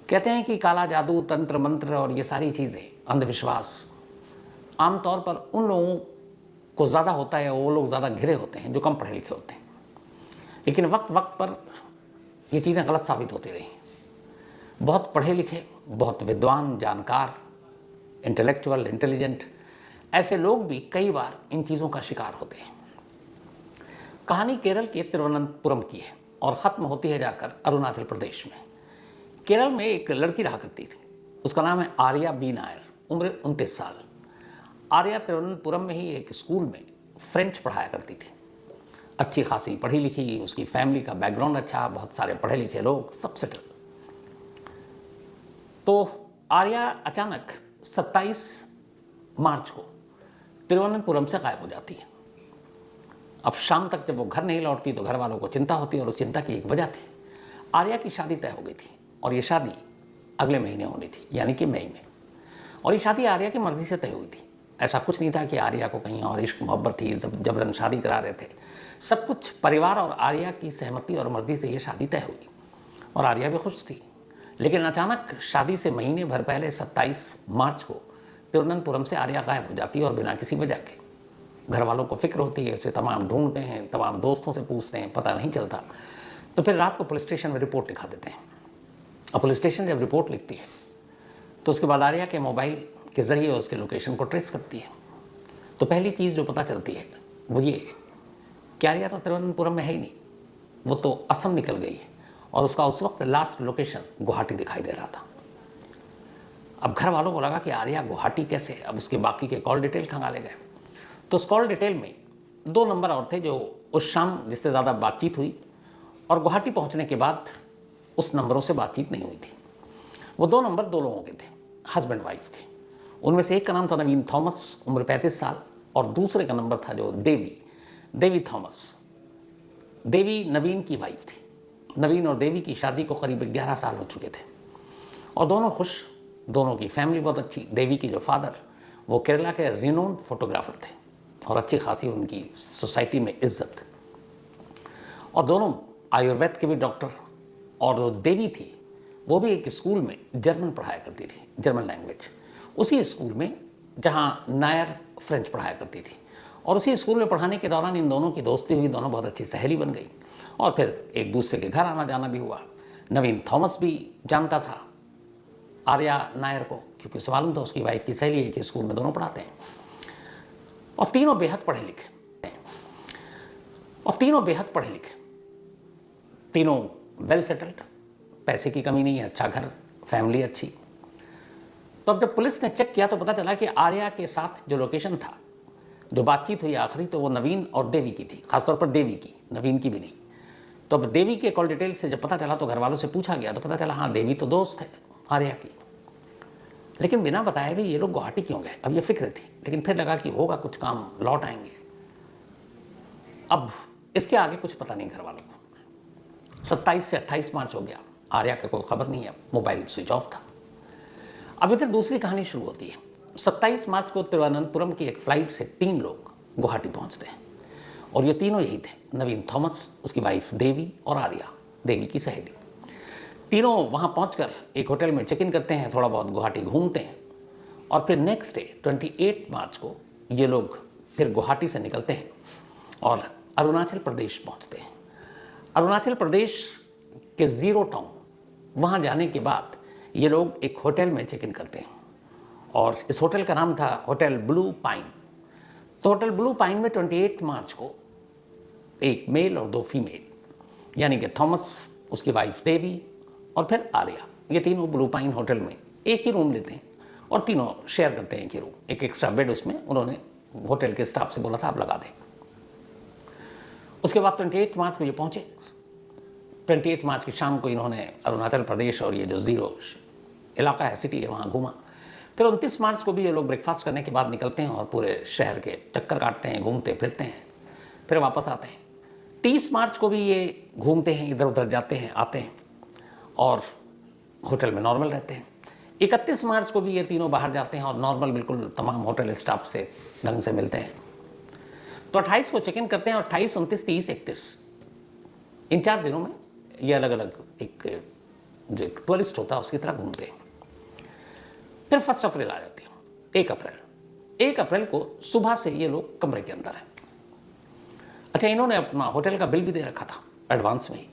कहते हैं कि काला जादू, तंत्र मंत्र और ये सारी चीज़ें, अंधविश्वास आमतौर पर उन लोगों को ज़्यादा होता है, वो लोग ज़्यादा घिरे होते हैं जो कम पढ़े लिखे होते हैं। लेकिन वक्त वक्त पर ये चीज़ें गलत साबित होती रही। बहुत पढ़े लिखे, बहुत विद्वान, जानकार, इंटेलेक्चुअल, इंटेलिजेंट ऐसे लोग भी कई बार इन चीज़ों का शिकार होते हैं। कहानी केरल के तिरुवनंतपुरम की है और ख़त्म होती है जाकर अरुणाचल प्रदेश में। केरल में एक लड़की रहा करती थी, उसका नाम है आर्या बी नायर, उम्र 29 साल। आर्या तिरुवनंतपुरम में ही एक स्कूल में फ्रेंच पढ़ाया करती थी। अच्छी खासी पढ़ी लिखी, उसकी फैमिली का बैकग्राउंड अच्छा, बहुत सारे पढ़े लिखे लोग, सब सेटल। तो आर्या अचानक 27 मार्च को तिरुवनंतपुरम से गायब हो जाती है। अब शाम तक जब वो घर नहीं लौटती तो घर वालों को चिंता होती, और उस चिंता की एक वजह थी, आर्या की शादी तय हो गई थी और ये शादी अगले महीने होनी थी, यानी कि मई में। और ये शादी आर्या की मर्जी से तय हुई थी। ऐसा कुछ नहीं था कि आर्या को कहीं और इश्क मोहब्बत थी, जबरन शादी करा रहे थे। सब कुछ परिवार और आर्या की सहमति और मर्जी से ये शादी तय हुई और आर्या भी खुश थी। लेकिन अचानक शादी से महीने भर पहले 27 मार्च को तिरुवनंतपुरम से आर्या गायब हो जाती है और बिना किसी वजह के। घर वालों को फिक्र होती है, उसे तमाम ढूंढते हैं, तमाम दोस्तों से पूछते हैं, पता नहीं चलता। तो फिर रात को पुलिस स्टेशन में रिपोर्ट लिखा देते हैं। अब पुलिस स्टेशन जब रिपोर्ट लिखती है तो उसके बाद आर्या के मोबाइल के ज़रिए उसके लोकेशन को ट्रेस करती है। तो पहली चीज़ जो पता चलती है वो ये कि आर्या तो तिरुवनंतपुरम में है ही नहीं, वो तो असम निकल गई है और उसका उस वक्त लास्ट लोकेशन गुवाहाटी दिखाई दे रहा था। अब घर वालों को लगा कि आर्या गुवाहाटी कैसे, अब उसके बाकी के कॉल डिटेल खंगाले गए। तो उस कॉल डिटेल में 2 नंबर और थे जो उस शाम जिससे ज़्यादा बातचीत हुई, और गुवाहाटी पहुंचने के बाद उस नंबरों से बातचीत नहीं हुई थी। वो 2 नंबर 2 लोगों के थे, हस्बैंड वाइफ के। उनमें से एक का नाम था नवीन थॉमस, उम्र 35 साल, और दूसरे का नंबर था जो देवी थॉमस। देवी नवीन की वाइफ थी। नवीन और देवी की शादी को करीब 11 साल हो चुके थे और दोनों खुश, दोनों की फैमिली बहुत अच्छी। देवी की जो फादर वो केरला के रिनोन्ड फोटोग्राफर थे और अच्छी खासी उनकी सोसाइटी में इज्जत। और दोनों आयुर्वेद के भी डॉक्टर। और जो देवी थी वो भी एक स्कूल में जर्मन पढ़ाया करती थी, जर्मन लैंग्वेज, उसी स्कूल में जहाँ नायर फ्रेंच पढ़ाया करती थी। और उसी स्कूल में पढ़ाने के दौरान इन दोनों की दोस्ती हुई, दोनों बहुत अच्छी सहेली बन गई और फिर एक दूसरे के घर आना जाना भी हुआ। नवीन थॉमस भी जानता था आर्या नायर को, क्योंकि उसे मालूम था उसकी वाइफ की सहेली है कि स्कूल में दोनों पढ़ाते हैं। और तीनों बेहद पढ़े लिखे तीनों वेल सेटल्ड, पैसे की कमी नहीं है, अच्छा घर, फैमिली अच्छी। तो अब जब पुलिस ने चेक किया तो पता चला कि आर्या के साथ जो लोकेशन था, जो बातचीत हुई आखिरी, तो वो नवीन और देवी की थी, खासतौर पर देवी की, नवीन की भी नहीं। तो अब देवी के कॉल डिटेल से जब पता चला तो घर वालों से पूछा गया तो पता चला हाँ, देवी तो दोस्त है आर्या की। लेकिन बिना बताए भी ये लोग गुवाहाटी क्यों गए, अब ये फिक्र थी। लेकिन फिर लगा कि होगा कुछ काम, लौट आएंगे। अब इसके आगे कुछ पता नहीं घर वालों को। 27 से 28 मार्च हो गया, आर्या का कोई खबर नहीं है, मोबाइल स्विच ऑफ था। अब इधर दूसरी कहानी शुरू होती है। 27 मार्च को तिरुवनंतपुरम की एक फ्लाइट से 3 लोग गुवाहाटी पहुंचते हैं और ये तीनों यही थे, नवीन थॉमस, उसकी वाइफ देवी और आर्या, देवी की सहेली। तीनों वहाँ पहुंचकर एक होटल में चेक इन करते हैं, थोड़ा बहुत गुवाहाटी घूमते हैं और फिर नेक्स्ट डे 28 मार्च को ये लोग फिर गुवाहाटी से निकलते हैं और अरुणाचल प्रदेश पहुंचते हैं। अरुणाचल प्रदेश के ज़ीरो टाउन वहाँ जाने के बाद ये लोग एक होटल में चेक इन करते हैं और इस होटल का नाम था होटल ब्लू पाइन। तो होटल ब्लू पाइन में 28 मार्च को एक मेल और 2 फीमेल, यानी कि थॉमस, उसकी वाइफ देवी और फिर आर्या, ये तीनों ब्लू पाइन होटल में एक ही रूम लेते हैं और तीनों शेयर करते हैं एक ही रूम, एक एक्स्ट्रा बेड उसमें उन्होंने होटल के स्टाफ से बोला था आप लगा दें। उसके बाद 28 मार्च को ये पहुँचे। 28 मार्च की शाम को इन्होंने अरुणाचल प्रदेश और ये जो ज़ीरो इलाका है, सिटी है, वहाँ घूमा। फिर 29 मार्च को भी ये लोग ब्रेकफास्ट करने के बाद निकलते हैं और पूरे शहर के चक्कर काटते हैं, घूमते फिरते हैं, फिर वापस आते हैं। 30 मार्च को भी ये घूमते हैं, इधर उधर जाते हैं, आते हैं और होटल में नॉर्मल रहते हैं। 31 मार्च को भी ये तीनों बाहर जाते हैं और नॉर्मल बिल्कुल तमाम होटल स्टाफ से ढंग से मिलते हैं। तो 28 को चेक इन करते हैं और 28, 29, 30, 31 इन 4 दिनों में ये अलग अलग एक जो एक टूरिस्ट होता है उसकी तरह घूमते हैं। फिर 1 अप्रैल आ जाती है, 1 अप्रैल को सुबह से ये लोग कमरे के अंदर हैं। अच्छा, इन्होंने अपना होटल का बिल भी दे रखा था एडवांस में ही।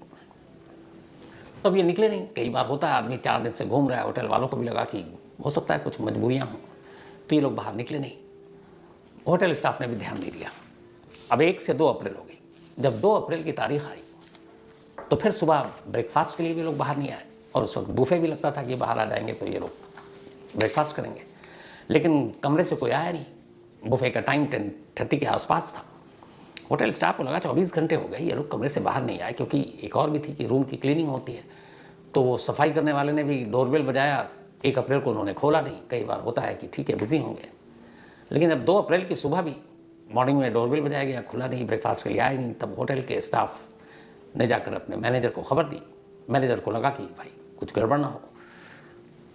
तब ये निकले नहीं। कई बार होता है आदमी 4 दिन से घूम रहा है, होटल वालों को भी लगा कि हो सकता है कुछ मजबूरियां हों, तो ये लोग बाहर निकले नहीं। होटल स्टाफ ने भी ध्यान नहीं दिया। अब 1 से 2 अप्रैल हो गई। जब 2 अप्रैल की तारीख आई तो फिर सुबह ब्रेकफास्ट के लिए भी लोग बाहर नहीं आए, और उस वक्त बुफे भी लगता था कि बाहर आ जाएंगे तो ये लोग ब्रेकफास्ट करेंगे, लेकिन कमरे से कोई आया नहीं। बुफे का टाइम 10:30 के आसपास था। होटल स्टाफ को लगा 24 घंटे हो गए ये लोग कमरे से बाहर नहीं आए, क्योंकि एक और भी थी कि रूम की क्लीनिंग होती है। तो वो सफाई करने वाले ने भी डोरबेल बजाया। 1 अप्रैल को उन्होंने खोला नहीं। कई बार होता है कि ठीक है बिजी होंगे, लेकिन जब 2 अप्रैल की सुबह भी मॉर्निंग में डोरबेल बजाया गया, खुला नहीं, ब्रेकफास्ट के लिए आए नहीं, तब होटल के स्टाफ ने जाकर अपने मैनेजर को खबर दी। मैनेजर को लगा कि भाई कुछ गड़बड़ ना हो,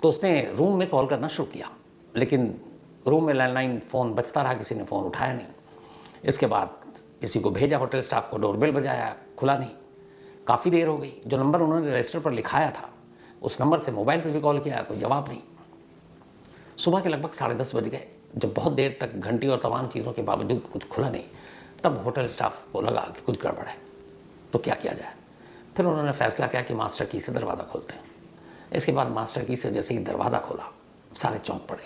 तो उसने रूम में कॉल करना शुरू किया, लेकिन रूम में लैंडलाइन फ़ोन बजता रहा, किसी ने फ़ोन उठाया नहीं। इसके बाद किसी को भेजा होटल स्टाफ को, डोरबेल बजाया, खुला नहीं। काफ़ी देर हो गई। जो नंबर उन्होंने रजिस्टर पर लिखाया था उस नंबर से मोबाइल पर भी कॉल किया, कोई जवाब नहीं। सुबह के लगभग 10:30 बज गए। जब बहुत देर तक घंटी और तमाम चीज़ों के बावजूद कुछ खुला नहीं, तब होटल स्टाफ को लगा कि कुछ गड़बड़ है, तो क्या किया जाए। फिर उन्होंने फैसला किया कि मास्टर की से दरवाज़ा खोलते हैं। इसके बाद मास्टर की से जैसे ही दरवाज़ा खोला, सारे चौंक पड़े।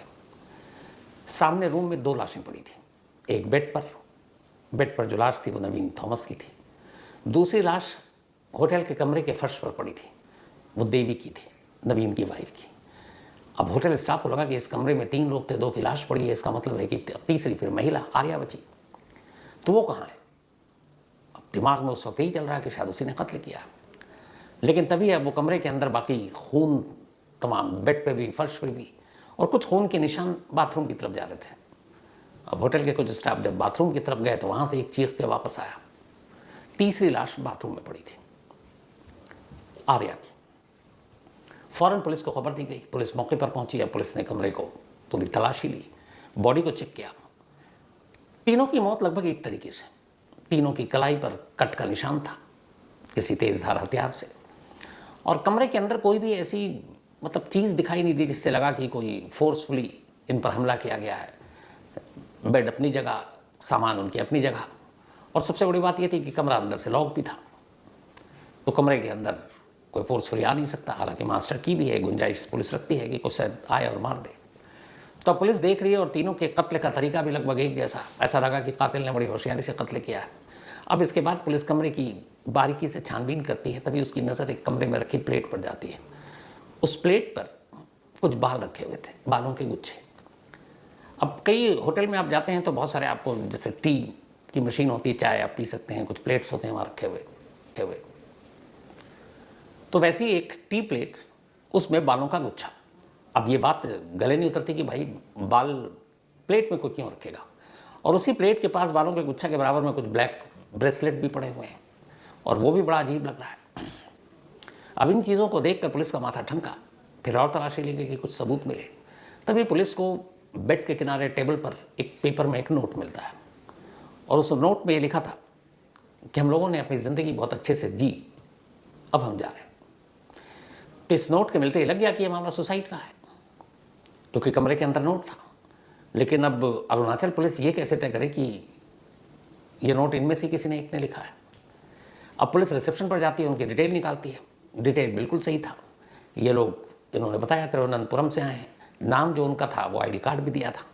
सामने रूम में 2 लाशें पड़ी थी। एक बेड पर जो लाश थी वो नवीन थॉमस की थी। दूसरी लाश होटल के कमरे के फर्श पर पड़ी थी, वो देवी की थी, नवीन की वाइफ की। अब होटल स्टाफ को लगा कि इस कमरे में 3 लोग थे, 2 की लाश पड़ी है, इसका मतलब है कि तीसरी फिर महिला आर्या बची, तो वो कहाँ है। अब दिमाग में उस वक्त यही चल रहा है कि शायद उसी ने कत्ल किया। लेकिन तभी अब वो कमरे के अंदर बाकी खून तमाम बेड पे भी, फर्श पे भी, और कुछ खून के निशान बाथरूम की तरफ जा रहे थे। अब होटल के कुछ स्टाफ जब बाथरूम की तरफ गए तो वहां से एक चीख के वापस आया। तीसरी लाश बाथरूम में पड़ी थी, आर्या की। फौरन पुलिस को खबर दी गई। पुलिस मौके पर पहुंची है। पुलिस ने कमरे को पूरी तलाशी ली, बॉडी को चेक किया। तीनों की मौत लगभग एक तरीके से। तीनों की कलाई पर कट का निशान था किसी तेज धार हथियार से, और कमरे के अंदर कोई भी ऐसी मतलब चीज़ दिखाई नहीं दी जिससे लगा कि कोई फोर्सफुली इन पर हमला किया गया है। बेड अपनी जगह, सामान उनकी अपनी जगह, और सबसे बड़ी बात यह थी कि कमरा अंदर से लॉक भी था, तो कमरे के अंदर कोई फोर्सफुली आ नहीं सकता। हालांकि मास्टर की भी है गुंजाइश, पुलिस रखती है कि कोई शायद आए और मार दे। तो पुलिस देख रही है, और तीनों के कत्ल का तरीका भी लगभग एक जैसा। ऐसा लगा कि कातिल ने बड़ी होशियारी से कत्ल किया है। अब इसके बाद पुलिस कमरे की बारीकी से छानबीन करती है, तभी उसकी नज़र एक कमरे में रखी प्लेट पर जाती है। उस प्लेट पर कुछ बाल रखे हुए थे, बालों के गुच्छे। अब कई होटल में आप जाते हैं तो बहुत सारे आपको जैसे टी की मशीन होती है, चाय आप पी सकते हैं, कुछ प्लेट्स होते हैं वहाँ रखे हुए। तो वैसी एक टी प्लेट, उसमें बालों का गुच्छा। अब ये बात गले नहीं उतरती कि भाई बाल प्लेट में कोई क्यों रखेगा, और उसी प्लेट के पास बालों के गुच्छा के बराबर में कुछ ब्लैक ब्रेसलेट भी पड़े हुए हैं, और वो भी बड़ा अजीब लग रहा है। अब इन चीज़ों को देखकर पुलिस का माथा ठनका। फिर और तलाशी ली गई कि कुछ सबूत मिले। तभी पुलिस को बेड के किनारे टेबल पर एक पेपर में एक नोट मिलता है, और उस नोट में ये लिखा था कि हम लोगों ने अपनी ज़िंदगी बहुत अच्छे से जी, अब हम जा रहे हैं। तो इस नोट के मिलते ही लग गया कि ये मामला सुसाइड का है, क्योंकि कमरे के अंदर नोट था। लेकिन अब अरुणाचल पुलिस ये कैसे तय करे कि ये नोट इनमें से किसी ने एक ने लिखा है। अब पुलिस रिसेप्शन पर जाती है, उनकी डिटेल निकालती है। डिटेल बिल्कुल सही था। ये लोग, इन्होंने बताया तिरुवनंतपुरम से आए हैं, नाम जो उनका था वो आईडी कार्ड भी दिया था।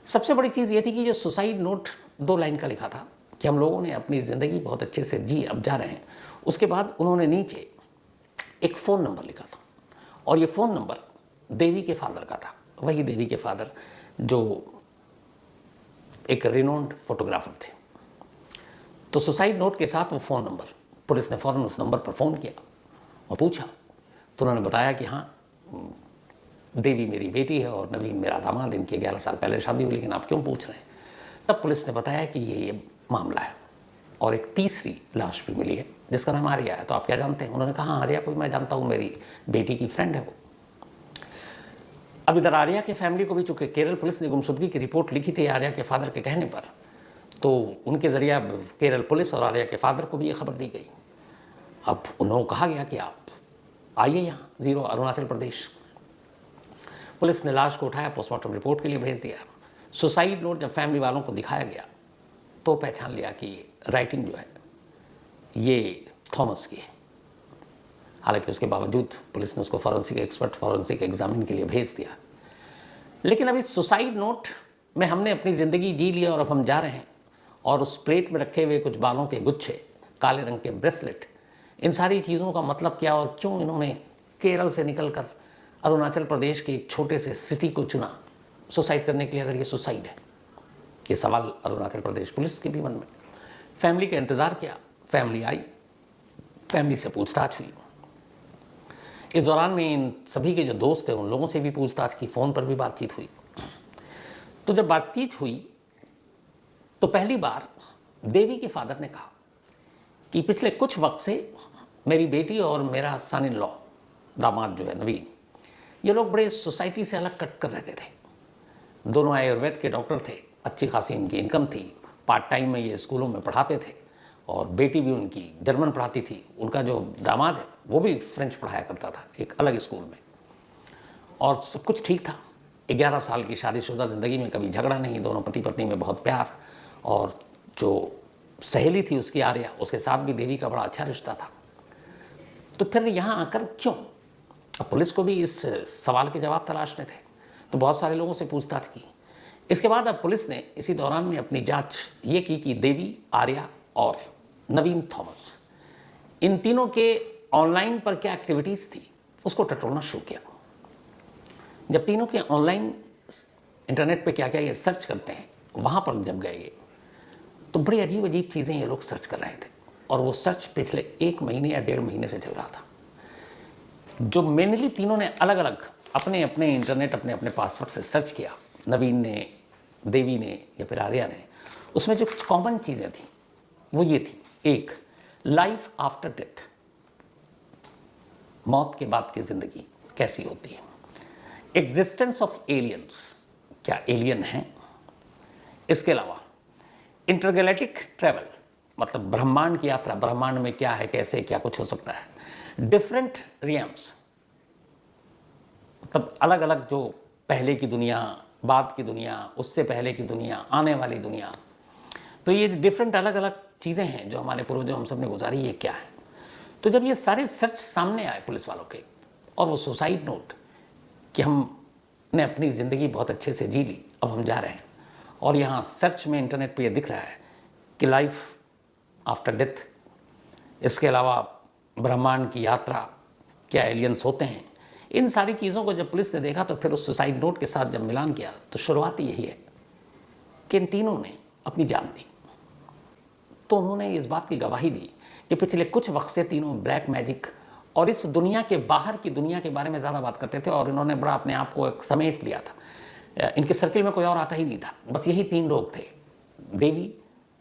सबसे बड़ी चीज़ ये थी कि जो सुसाइड नोट 2 लाइन का लिखा था कि हम लोगों ने अपनी ज़िंदगी बहुत अच्छे से जी, अब जा रहे हैं, उसके बाद उन्होंने नीचे एक फ़ोन नंबर लिखा था, और ये फ़ोन नंबर देवी के फादर का था। वही देवी के फादर जो एक रिनोन्ड फोटोग्राफर थे। तो सुसाइड नोट के साथ वो फ़ोन नंबर, पुलिस ने फ़ौरन उस नंबर पर फ़ोन किया और पूछा, तो उन्होंने बताया कि हाँ, देवी मेरी बेटी है और नवीन मेरा दामाद, इनकी 11 साल पहले शादी हुई, लेकिन आप क्यों पूछ रहे हैं। तब पुलिस ने बताया कि ये मामला है, और एक तीसरी लाश भी मिली है जिसका नाम आर्या है। तो आप क्या जानते हैं। उन्होंने कहा आर्या को मैं जानता हूँ, मेरी बेटी की फ्रेंड है वो। अब इधर आर्या के फैमिली को भी, चूंकि केरल पुलिस ने गुमशुदगी की रिपोर्ट लिखी थी आर्या के फादर के कहने पर, तो उनके जरिए अब केरल पुलिस और आर्या के फादर को भी ये खबर दी गई। अब उन्होंने कहा गया कि आप आइए यहाँ 0 अरुणाचल प्रदेश। पुलिस ने लाश को उठाया, पोस्टमार्टम रिपोर्ट के लिए भेज दिया। सुसाइड नोट जब फैमिली वालों को दिखाया गया तो पहचान लिया कि राइटिंग जो है ये थॉमस की है। हालांकि उसके बावजूद पुलिस ने उसको फॉरेंसिक एक्सपर्ट फॉरेंसिक एग्जामिन के लिए भेज दिया। लेकिन अब इस सुसाइड नोट में हमने अपनी ज़िंदगी जी ली और अब हम जा रहे हैं, और उस प्लेट में रखे हुए कुछ बालों के गुच्छे, काले रंग के ब्रेसलेट, इन सारी चीज़ों का मतलब क्या और क्यों इन्होंने केरल से निकलकर अरुणाचल प्रदेश के एक छोटे से सिटी को चुना सुसाइड करने के लिए, अगर ये सुसाइड है? ये सवाल अरुणाचल प्रदेश पुलिस के भी मन में। फैमिली का इंतज़ार किया, फैमिली आई, फैमिली से पूछताछ हुई। इस दौरान में इन सभी के जो दोस्त थे उन लोगों से भी पूछताछ की, फ़ोन पर भी बातचीत हुई। तो जब बातचीत हुई तो पहली बार देवी के फादर ने कहा कि पिछले कुछ वक्त से मेरी बेटी और मेरा सन इन लॉ, दामाद जो है नवीन, ये लोग बड़े सोसाइटी से अलग कट कर रहते थे। दोनों आयुर्वेद के डॉक्टर थे, अच्छी खासी इनकी इनकम थी, पार्ट टाइम में ये स्कूलों में पढ़ाते थे, और बेटी भी उनकी जर्मन पढ़ाती थी। उनका जो दामाद है वो भी फ्रेंच पढ़ाया करता था एक अलग स्कूल में, और सब कुछ ठीक था। 11 साल की शादीशुदा ज़िंदगी में कभी झगड़ा नहीं, दोनों पति पत्नी में बहुत प्यार। और जो सहेली थी उसकी आर्या, उसके साथ भी देवी का बड़ा अच्छा रिश्ता था। तो फिर यहाँ आकर क्यों? अब पुलिस को भी इस सवाल के जवाब तलाशने थे, तो बहुत सारे लोगों से पूछताछ की। इसके बाद अब पुलिस ने इसी दौरान में अपनी जांच ये की कि देवी, आर्या और नवीन थॉमस, इन तीनों के ऑनलाइन पर क्या एक्टिविटीज़ थी उसको टटोलना शुरू किया। जब तीनों के ऑनलाइन इंटरनेट पे क्या क्या ये सर्च करते हैं, वहाँ पर जब गए तो बड़ी अजीब अजीब चीज़ें ये लोग सर्च कर रहे थे, और वो सर्च पिछले 1 महीने या 1.5 महीने से चल रहा था। जो मेनली तीनों ने अलग अलग अपने अपने इंटरनेट अपने अपने पासवर्ड से सर्च किया, नवीन ने, देवी ने या फिर आर्या ने, उसमें जो कॉमन चीज़ें थी वो ये थी। एक, लाइफ आफ्टर डेथ, मौत के बाद की ज़िंदगी कैसी होती है। एग्जिस्टेंस ऑफ एलियंस, क्या एलियन हैं। इसके अलावा इंटरगैलेक्टिक ट्रैवल, मतलब ब्रह्मांड की यात्रा, ब्रह्मांड में क्या है, कैसे, क्या कुछ हो सकता है। डिफरेंट रियम्स, मतलब अलग अलग, जो पहले की दुनिया, बाद की दुनिया, उससे पहले की दुनिया, आने वाली दुनिया। तो ये डिफरेंट अलग अलग चीज़ें हैं जो हमारे पूर्वजों हम सब ने गुजारी, ये क्या है। तो जब ये सारे सर्च सामने आए पुलिस वालों के, और वो सुसाइड नोट कि हमने अपनी ज़िंदगी बहुत अच्छे से जी ली, अब हम जा रहे हैं, और यहाँ सर्च में इंटरनेट पे ये दिख रहा है कि लाइफ आफ्टर डेथ, इसके अलावा ब्रह्मांड की यात्रा, क्या एलियंस होते हैं, इन सारी चीज़ों को जब पुलिस ने देखा तो फिर उस सुसाइड नोट के साथ जब मिलान किया तो शुरुआत यही है कि इन तीनों ने अपनी जान दी। तो उन्होंने इस बात की गवाही दी कि पिछले कुछ वक्त से तीनों ब्लैक मैजिक और इस दुनिया के बाहर की दुनिया के बारे में ज़्यादा बात करते थे, और इन्होंने बड़ा अपने आप को एक समेट लिया था। इनके सर्किल में कोई और आता ही नहीं था, बस यही 3 लोग थे, देवी,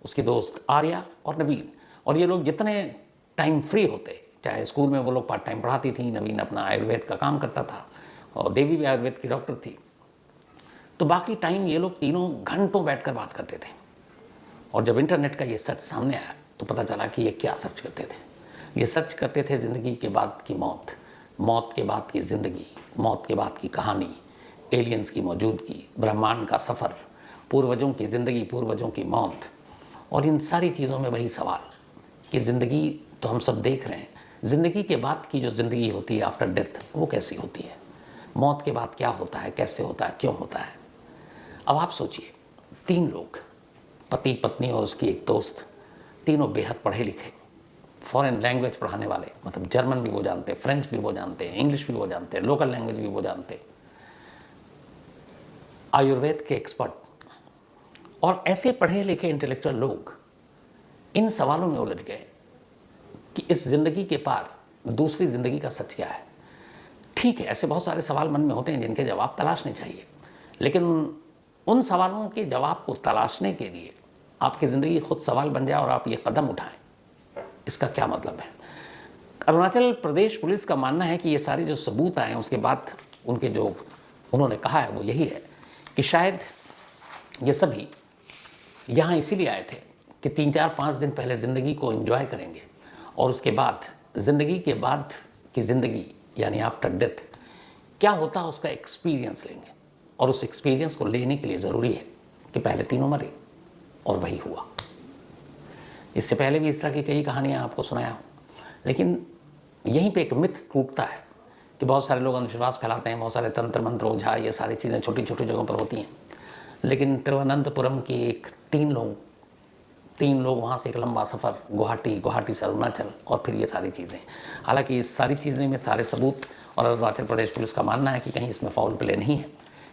उसके दोस्त आर्या और नवीन। और ये लोग जितने टाइम फ्री होते, चाहे स्कूल में वो लोग पार्ट टाइम पढ़ाती थी, नवीन अपना आयुर्वेद का काम करता था, और देवी भी आयुर्वेद की डॉक्टर थी, तो बाकी टाइम ये लोग तीनों घंटों बैठकर बात करते थे। और जब इंटरनेट का ये सर्च सामने आया तो पता चला कि ये क्या सर्च करते थे। ये सर्च करते थे ज़िंदगी के बाद की मौत, मौत के बाद की ज़िंदगी, मौत के बाद की कहानी, एलियंस की मौजूदगी, ब्रह्मांड का सफ़र, पूर्वजों की ज़िंदगी, पूर्वजों की मौत। और इन सारी चीज़ों में वही सवाल कि ज़िंदगी तो हम सब देख रहे हैं, ज़िंदगी के बाद की जो ज़िंदगी होती है आफ्टर डेथ, वो कैसी होती है, मौत के बाद क्या होता है, कैसे होता है, क्यों होता है। अब आप सोचिए, 3 लोग, पति पत्नी और उसकी एक दोस्त, तीनों बेहद पढ़े लिखे, फॉरेन लैंग्वेज पढ़ाने वाले, मतलब जर्मन भी वो जानते, फ्रेंच भी वो जानते, इंग्लिश भी वो जानते, लोकल लैंग्वेज भी वो जानते, आयुर्वेद के एक्सपर्ट, और ऐसे पढ़े लिखे इंटेलेक्चुअल लोग इन सवालों में उलझ गए कि इस ज़िंदगी के पार दूसरी ज़िंदगी का सच क्या है। ठीक है, ऐसे बहुत सारे सवाल मन में होते हैं जिनके जवाब तलाशने चाहिए, लेकिन उन सवालों के जवाब को तलाशने के लिए आपकी ज़िंदगी खुद सवाल बन जाए और आप ये कदम उठाएं, इसका क्या मतलब है। अरुणाचल प्रदेश पुलिस का मानना है कि ये सारे जो सबूत आए उसके बाद उनके जो उन्होंने कहा है वो यही है कि शायद ये सभी यहाँ इसीलिए आए थे कि 3-4-5 दिन पहले ज़िंदगी को एंजॉय करेंगे, और उसके बाद ज़िंदगी के बाद की ज़िंदगी यानी आफ्टर डेथ क्या होता है उसका एक्सपीरियंस लेंगे, और उस एक्सपीरियंस को लेने के लिए ज़रूरी है कि पहले तीनों मरे, और वही हुआ। इससे पहले भी इस तरह की कई कहानियाँ आपको सुनाया हूँ, लेकिन यहीं पे एक मिथ टूटता है कि बहुत सारे लोग अंधविश्वास फैलाते हैं, बहुत सारे तंत्र मंत्र ओझा ये सारी चीज़ें छोटी छोटी जगहों पर होती हैं, लेकिन तिरुवनंतपुरम की एक तीन लोग वहाँ से एक लंबा सफ़र, गुवाहाटी से अरुणाचल, और फिर ये सारी चीज़ें। हालांकि इस सारी चीज़ें में सारे सबूत, और अरुणाचल प्रदेश पुलिस का मानना है कि कहीं इसमें फाउल प्ले नहीं है,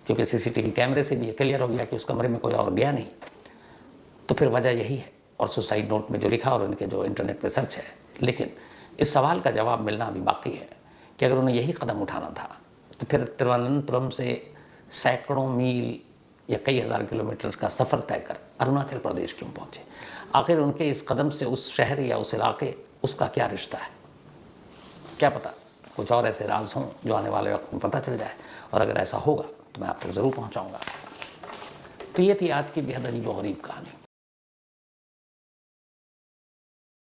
क्योंकि सीसीटीवी कैमरे से भी ये क्लियर हो गया कि उस कमरे में कोई और गया नहीं। तो फिर वजह यही है, और सुसाइड नोट में जो लिखा और उनके जो इंटरनेट पे सर्च है। लेकिन इस सवाल का जवाब मिलना अभी बाकी है कि अगर उन्हें यही कदम उठाना था तो फिर तिरुवनंतपुरम से सैकड़ों मील या कई हज़ार किलोमीटर का सफ़र तय कर अरुणाचल प्रदेश क्यों पहुँचे? आखिर उनके इस कदम से उस शहर या उस इलाके उसका क्या रिश्ता है? क्या पता कुछ और ऐसे राज हों जो आने वाले वक्त में पता चल जाए, और अगर ऐसा होगा तो मैं आप तक ज़रूर पहुँचाऊँगा। तो ये थी आज की बेहद अजीब व गरीब कहानी।